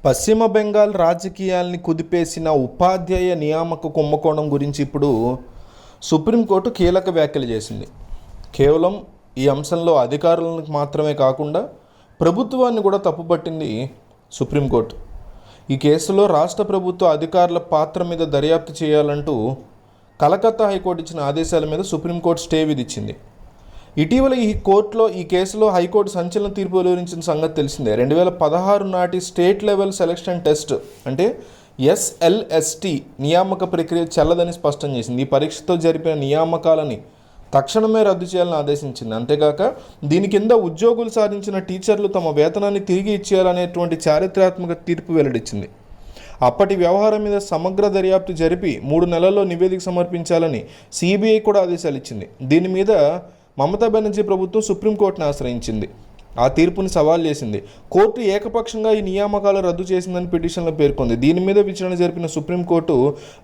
పశ్చిమ బెంగాల్ రాజకీయాల్ని కుదిపేసిన ఉపాధ్యాయ నియామక కుంభకోణం గురించి ఇప్పుడు సుప్రీంకోర్టు కీలక వ్యాఖ్యలు చేసింది. కేవలం ఈ అంశంలో అధికారులకు మాత్రమే కాకుండా ప్రభుత్వాన్ని కూడా తప్పుపట్టింది సుప్రీంకోర్టు. ఈ కేసులో రాష్ట్ర ప్రభుత్వ అధికారుల పాత్ర మీద దర్యాప్తు చేయాలంటూ కలకత్తా హైకోర్టు ఇచ్చిన ఆదేశాల మీద సుప్రీంకోర్టు స్టే విధించింది. ఇటీవల ఈ కేసులో హైకోర్టు సంచలన తీర్పు వెలువరించిన సంగతి తెలిసిందే. 2016 నాటి స్టేట్ లెవెల్ సెలక్షన్ టెస్ట్ అంటే SLST నియామక ప్రక్రియ చెల్లదని స్పష్టం చేసింది. ఈ పరీక్షతో జరిపిన నియామకాలని తక్షణమే రద్దు చేయాలని ఆదేశించింది. అంతేకాక దీని కింద ఉద్యోగులు సాధించిన టీచర్లు తమ వేతనాన్ని తిరిగి ఇచ్చేయాలనేటువంటి చారిత్రాత్మక తీర్పు వెల్లడించింది. అప్పటి వ్యవహారం మీద సమగ్ర దర్యాప్తు జరిపి 3 నెలల్లో నివేదిక సమర్పించాలని CBI కూడా ఆదేశాలు ఇచ్చింది. దీని మీద మమతా బెనర్జీ ప్రభుత్వం సుప్రీంకోర్టును ఆశ్రయించింది. ఆ తీర్పుని సవాల్ చేసింది. కోర్టు ఏకపక్షంగా ఈ నియామకాలు రద్దు చేసిందని పిటిషన్లో పేర్కొంది. దీని మీద విచారణ జరిపిన సుప్రీంకోర్టు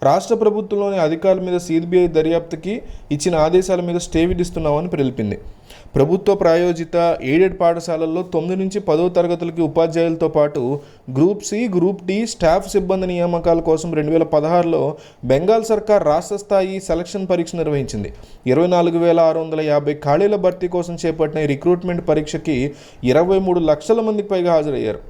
రాష్ట్ర ప్రభుత్వంలోని అధికారుల మీద CBI దర్యాప్తుకి ఇచ్చిన ఆదేశాల మీద స్టే విధిస్తున్నామని తెలిపింది. ప్రభుత్వ ప్రాయోజిత ఎయిడెడ్ పాఠశాలల్లో 9 నుంచి 10వ తరగతులకి ఉపాధ్యాయులతో పాటు group C, group D staff సిబ్బంది నియామకాల కోసం 2016లో బెంగాల్ సర్కార్ రాష్ట్ర స్థాయి సెలక్షన్ పరీక్ష నిర్వహించింది. 24,650 ఖాళీల భర్తీ కోసం చేపట్టిన ఈ రిక్రూట్మెంట్ పరీక్షకి 23 లక్షల మందికి పైగా హాజరయ్యారు.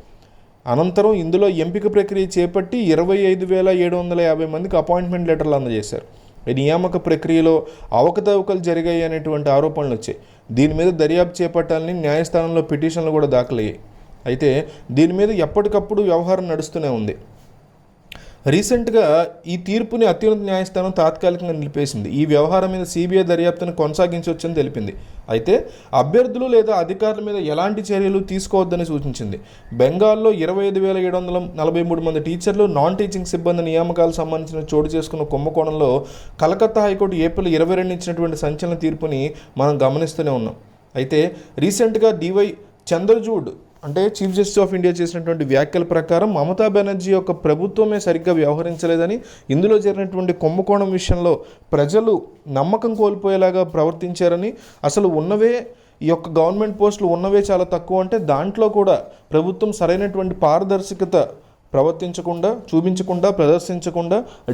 అనంతరం ఇందులో ఎంపిక ప్రక్రియ చేపట్టి 25,750 మందికి అపాయింట్మెంట్ లెటర్లు అందజేశారు. ఈ నియామక ప్రక్రియలో అవకతవకలు జరిగాయి అనేటువంటి ఆరోపణలు వచ్చాయి. దీని మీద దర్యాప్తు చేపట్టాలని న్యాయస్థానంలో పిటిషన్లు కూడా దాఖలయ్యాయి. అయితే దీని మీద ఎప్పటికప్పుడు వ్యవహారం నడుస్తూనే ఉంది. రీసెంట్గా ఈ తీర్పుని అత్యున్నత న్యాయస్థానం తాత్కాలికంగా నిలిపేసింది. ఈ వ్యవహారం మీద CBI దర్యాప్తును కొనసాగించవచ్చని తెలిపింది. అయితే అభ్యర్థులు లేదా అధికారుల మీద ఎలాంటి చర్యలు తీసుకోవద్దని సూచించింది. బెంగాల్లో 25,743 మంది టీచర్లు, నాన్ టీచింగ్ సిబ్బంది నియామకాలకు సంబంధించిన చోటు చేసుకున్న కుంభకోణంలో కలకత్తా హైకోర్టు ఏప్రిల్ 22 ఇచ్చినటువంటి సంచలన తీర్పుని మనం గమనిస్తూనే ఉన్నాం. అయితే రీసెంట్గా DY చంద్రచూడ్ అంటే చీఫ్ జస్టిస్ ఆఫ్ ఇండియా చేసినటువంటి వ్యాఖ్యల ప్రకారం మమతా బెనర్జీ యొక్క ప్రభుత్వమే సరిగ్గా వ్యవహరించలేదని, ఇందులో జరిగినటువంటి కుంభకోణం విషయంలో ప్రజలు నమ్మకం కోల్పోయేలాగా ప్రవర్తించారని, అసలు ఉన్నవే ఈ యొక్క గవర్నమెంట్ పోస్టులు ఉన్నవే చాలా తక్కువ అంటే దాంట్లో కూడా ప్రభుత్వం సరైనటువంటి పారదర్శకత ప్రదర్శించకుండా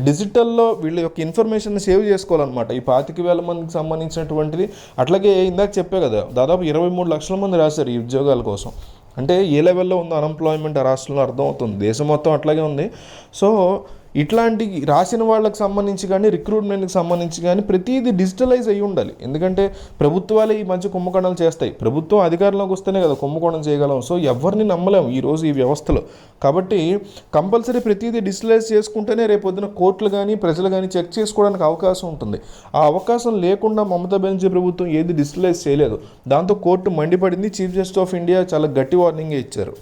డిజిటల్లో వీళ్ళ యొక్క ఇన్ఫర్మేషన్ సేవ్ చేసుకోవాలన్నమాట. ఈ 25,000 మందికి సంబంధించినటువంటిది. అట్లాగే ఇందాక చెప్పే కదా, దాదాపు 23 లక్షల మంది రాశారు ఈ ఉద్యోగాల కోసం. అంటే ఏ లెవెల్లో ఉందో అన్ఎంప్లాయ్మెంట్ ఆ రాష్ట్రంలో అర్థమవుతుంది. దేశం మొత్తం అట్లాగే ఉంది. సో ఇట్లాంటి రాసిన వాళ్ళకి సంబంధించి కానీ రిక్రూట్మెంట్కి సంబంధించి కానీ ప్రతిదీ డిజిటలైజ్ అయ్యి ఉండాలి. ఎందుకంటే ప్రభుత్వాలే ఈ మంచి కుంభకోణాలు చేస్తాయి. ప్రభుత్వం అధికారంలోకి వస్తేనే కదా కుంభకోణం చేయగలం. సో ఎవరిని నమ్మలేము ఈరోజు ఈ వ్యవస్థలో. కాబట్టి కంపల్సరీ ప్రతిదీ డిజిటలైజ్ చేసుకుంటేనే రేపొద్దున కోర్టులు కానీ ప్రజలు కానీ చెక్ చేసుకోవడానికి అవకాశం ఉంటుంది. ఆ అవకాశం లేకుండా మమతా బెనర్జీ ప్రభుత్వం ఏది డిజిటలైజ్ చేయలేదు. దాంతో కోర్టు మండిపడింది. చీఫ్ జస్టిస్ ఆఫ్ ఇండియా చాలా గట్టి వార్నింగే ఇచ్చారు.